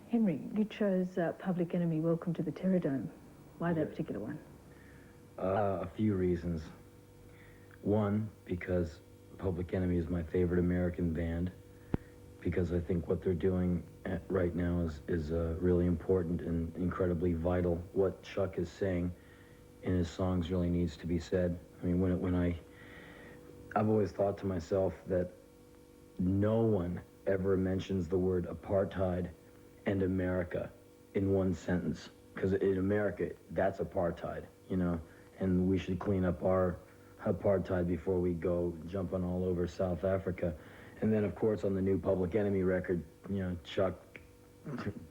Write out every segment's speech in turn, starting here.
Henry, you chose Public Enemy, Welcome to the Terror Dome. Why that particular one? A few reasons. One, because Public Enemy is my favorite American band, because I think what they're doing right now is really important and incredibly vital. What Chuck is saying in his songs really needs to be said. I mean, I've always thought to myself that no one ever mentions the word apartheid and America in one sentence, because in America, that's apartheid, you know, and we should clean up our apartheid before we go jumping all over South Africa. And then, of course, on the new Public Enemy record, you know, Chuck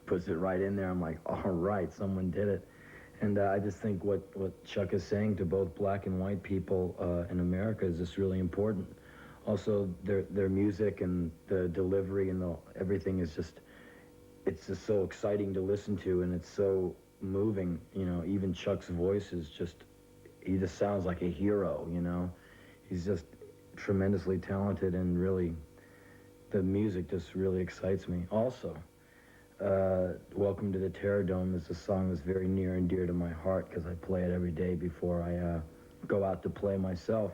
puts it right in there. I'm like, all right, someone did it. And I just think what Chuck is saying to both black and white people in America is just really important. Also, their music and the delivery and everything is just, it's just so exciting to listen to, and it's so moving. You know, even Chuck's voice is just, he just sounds like a hero, you know. He's just tremendously talented, and really, the music just really excites me. Also, Welcome to the Terror Dome is a song that's very near and dear to my heart, because I play it every day before I go out to play myself.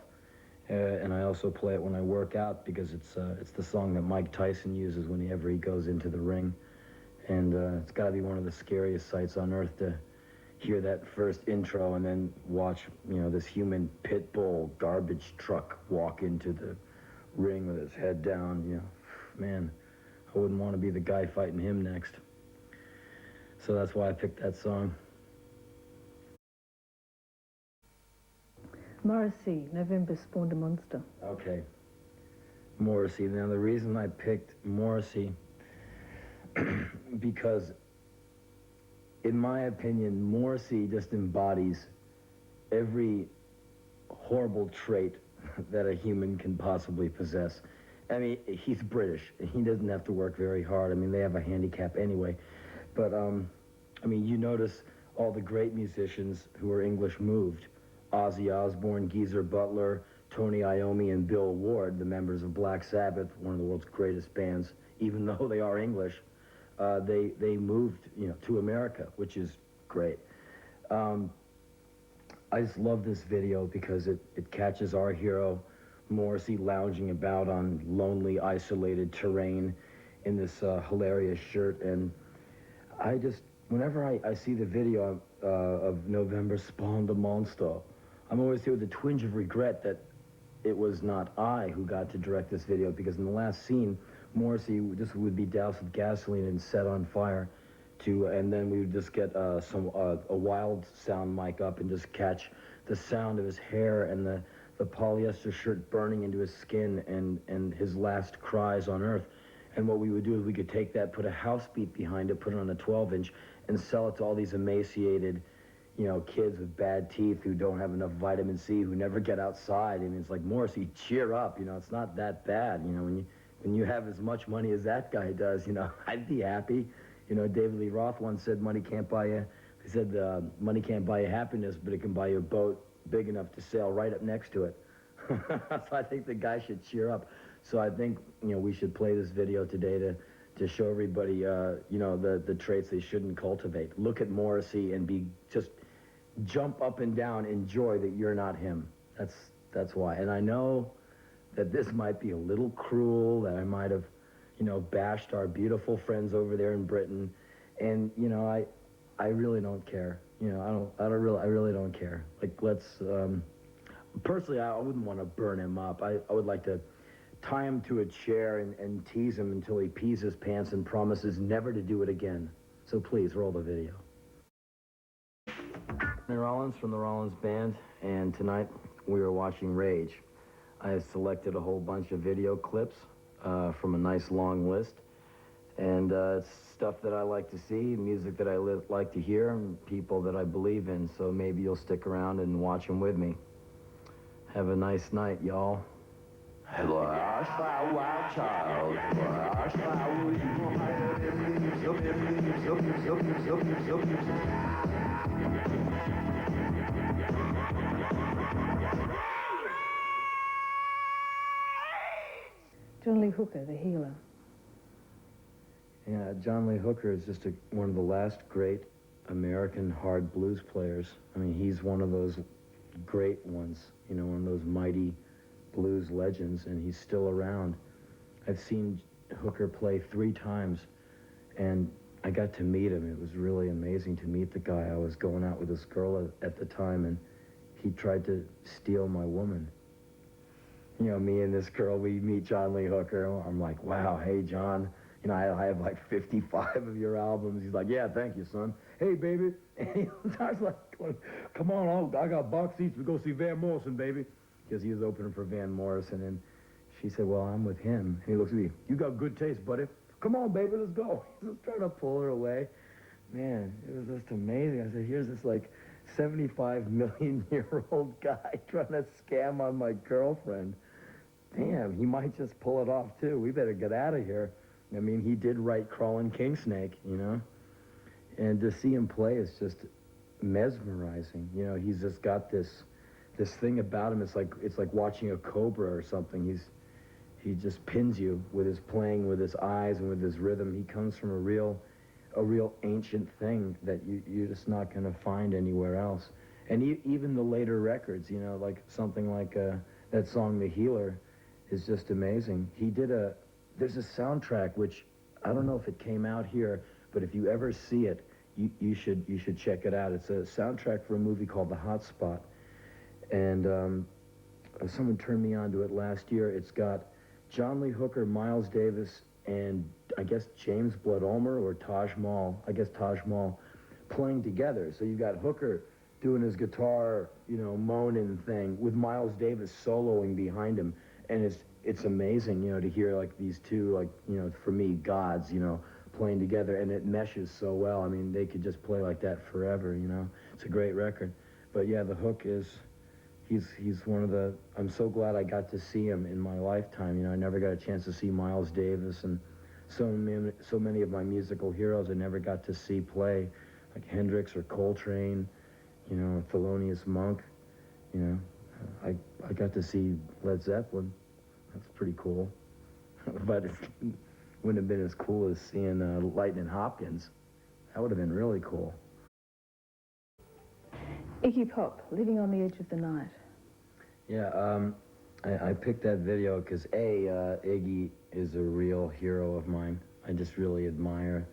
And I also play it when I work out, because it's the song that Mike Tyson uses whenever he goes into the ring. And it's got to be one of the scariest sights on earth to hear that first intro and then watch, you know, this human pit bull garbage truck walk into the ring with his head down. You know, man, I wouldn't want to be the guy fighting him next. So that's why I picked that song. Morrissey, November Spawned a Monster. Okay. Morrissey. Now, the reason I picked Morrissey, because in my opinion, Morrissey just embodies every horrible trait that a human can possibly possess. I mean, he's British. He doesn't have to work very hard. I mean, they have a handicap anyway. But, I mean, you notice all the great musicians who are English moved. Ozzy Osbourne, Geezer Butler, Tony Iommi, and Bill Ward, the members of Black Sabbath, one of the world's greatest bands, even though they are English, they moved, you know, to America, which is great. I just love this video because it catches our hero, Morrissey, lounging about on lonely, isolated terrain in this hilarious shirt. And I just, whenever I see the video of November Spawned a Monster, I'm always here with a twinge of regret that it was not I who got to direct this video, because in the last scene, Morrissey just would be doused with gasoline and set on fire, and then we would just get a wild sound mic up and just catch the sound of his hair and the polyester shirt burning into his skin and his last cries on earth. And what we would do is we could take that, put a house beat behind it, put it on a 12-inch, and sell it to all these emaciated, you know, kids with bad teeth who don't have enough vitamin C, who never get outside. I mean, it's like, Morrissey, cheer up, you know, it's not that bad. You know, when you have as much money as that guy does, you know, I'd be happy. You know, David Lee Roth once said, money can't buy you, he said, money can't buy you happiness, but it can buy you a boat big enough to sail right up next to it. So I think the guy should cheer up. So I think, you know, we should play this video today to show everybody, you know, the traits they shouldn't cultivate. Look at Morrissey and just jump up and down, enjoy that you're not him. That's why. And I know that this might be a little cruel, that I might have, you know, bashed our beautiful friends over there in Britain. And, you know, I really don't care. You know, I really don't care. Like, let's, personally, I wouldn't want to burn him up. I would like to tie him to a chair and tease him until he pees his pants and promises never to do it again. So please, roll the video. Rollins from the Rollins Band, and tonight we are watching Rage. I have selected a whole bunch of video clips from a nice long list, and it's stuff that I like to see, music that I like to hear, and people that I believe in, so maybe you'll stick around and watch them with me. Have a nice night, y'all. Wild child. John Lee Hooker, the healer. Yeah, John Lee Hooker is just one of the last great American hard blues players. I mean, he's one of those great ones, you know, one of those mighty blues legends, and he's still around. I've seen Hooker play 3 times, and I got to meet him. It was really amazing to meet the guy. I was going out with this girl at the time, and he tried to steal my woman. You know, me and this girl, we meet John Lee Hooker. I'm like, wow, hey, John. You know, I have like 55 of your albums. He's like, yeah, thank you, son. Hey, baby. And I was like, come on, I got box seats. We go see Van Morrison, baby. Because he was opening for Van Morrison. And she said, well, I'm with him. And he looks at me, you got good taste, buddy. Come on, baby, let's go. He was trying to pull her away. Man, it was just amazing. I said, here's this like 75-million-year-old guy trying to scam on my girlfriend. Damn, he might just pull it off, too. We better get out of here. I mean, he did write Crawling King Snake, you know? And to see him play is just mesmerizing. You know, he's just got this thing about him. It's like watching a cobra or something. He just pins you with his playing, with his eyes, and with his rhythm. He comes from a real ancient thing that you're just not going to find anywhere else. And even the later records, you know, like something like that song, The Healer, is just amazing. There's a soundtrack, which I don't know if it came out here, but if you ever see it, you should check it out. It's a soundtrack for a movie called The Hot Spot. And someone turned me on to it last year. It's got John Lee Hooker, Miles Davis, and I guess James Blood Ulmer or Taj Mahal, playing together. So you've got Hooker doing his guitar, you know, moaning thing with Miles Davis soloing behind him. And it's amazing, you know, to hear like these two, like, you know, for me, gods, you know, playing together, and it meshes so well. I mean, they could just play like that forever, you know. It's a great record. But yeah, the Hook he's one of the, I'm so glad I got to see him in my lifetime. You know, I never got a chance to see Miles Davis, and so many of my musical heroes I never got to see play, like Hendrix or Coltrane, you know, Thelonious Monk, you know. I got to see Led Zeppelin. That's pretty cool. But it wouldn't have been as cool as seeing Lightning Hopkins. That would have been really cool. Iggy Pop, Living on the Edge of the Night. Yeah, I picked that video because Iggy is a real hero of mine. I just really admire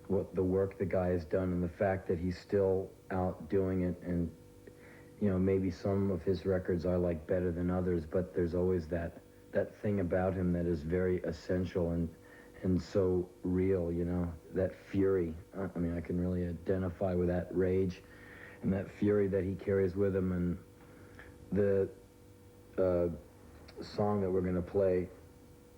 the work the guy has done, and the fact that he's still out doing it. And you know, maybe some of his records I like better than others, but there's always that thing about him that is very essential and so real, you know, that fury. I mean, I can really identify with that rage and that fury that he carries with him. And the song that we're going to play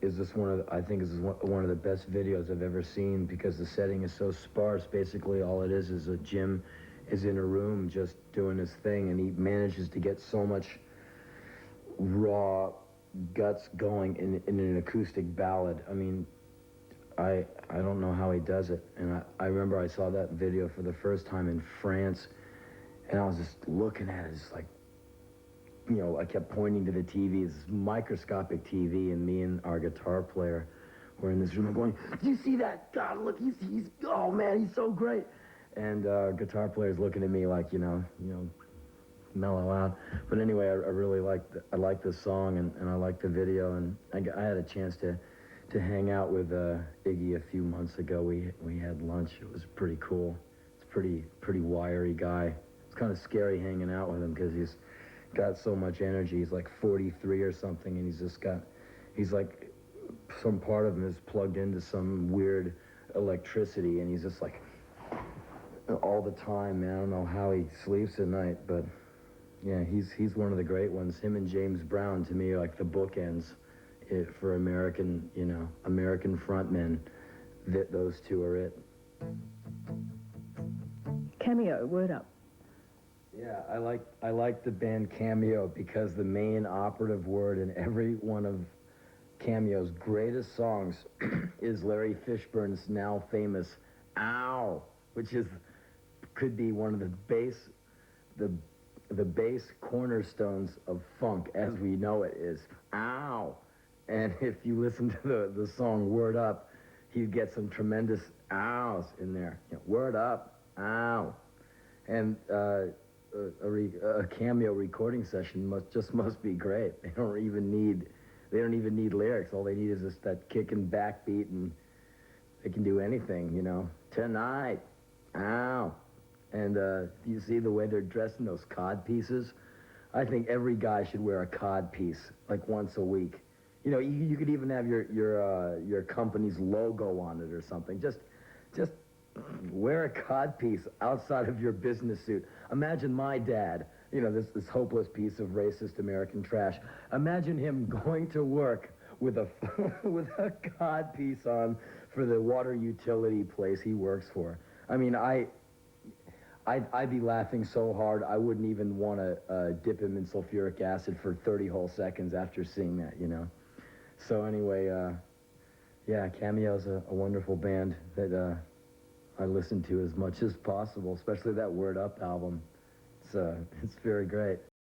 is just I think is one of the best videos I've ever seen, because the setting is so sparse. Basically, all it is a Jim is in a room just doing his thing, and he manages to get so much raw guts going in an acoustic ballad. I mean, I don't know how he does it. And I remember I saw that video for the first time in France, and I was just looking at it, just like, you know, I kept pointing to the TV, this microscopic TV, and me and our guitar player were in this room going, do you see that? God, look, he's oh man, he's so great. And our guitar player's looking at me like, you know, mellow out. But anyway, I really liked the song, and I liked the video, and I had a chance to hang out with Iggy a few months ago. We had lunch. It was pretty cool. It's pretty wiry guy. It's kind of scary hanging out with him because he's got so much energy. He's like 43 or something, and he's like, some part of him is plugged into some weird electricity, and he's just like all the time, man. I don't know how he sleeps at night, but yeah, he's one of the great ones. Him and James Brown, to me, are like the bookends for American, you know, American frontmen. Those two are it. Cameo, Word Up. Yeah, I like the band Cameo because the main operative word in every one of Cameo's greatest songs is Larry Fishburne's now famous "ow," which could be one of the bass cornerstones of funk as we know it is "ow." And if you listen to the song Word Up, he'd get some tremendous ows in there. Word up, ow. And a Cameo recording session must be great. They don't even need lyrics. All they need is just that kick and backbeat, and they can do anything, Tonight, ow. And you see the way they're dressed in those cod pieces? I think every guy should wear a cod piece, like once a week. You could even have your company's logo on it or something. Just wear a cod piece outside of your business suit. Imagine my dad, this hopeless piece of racist American trash. Imagine him going to work with a with a cod piece on for the water utility place he works for. I mean, I'd be laughing so hard I wouldn't even want to dip him in sulfuric acid for 30 whole seconds after seeing that, So anyway, yeah, Cameo's a wonderful band that I listen to as much as possible, especially that Word Up album. It's very great.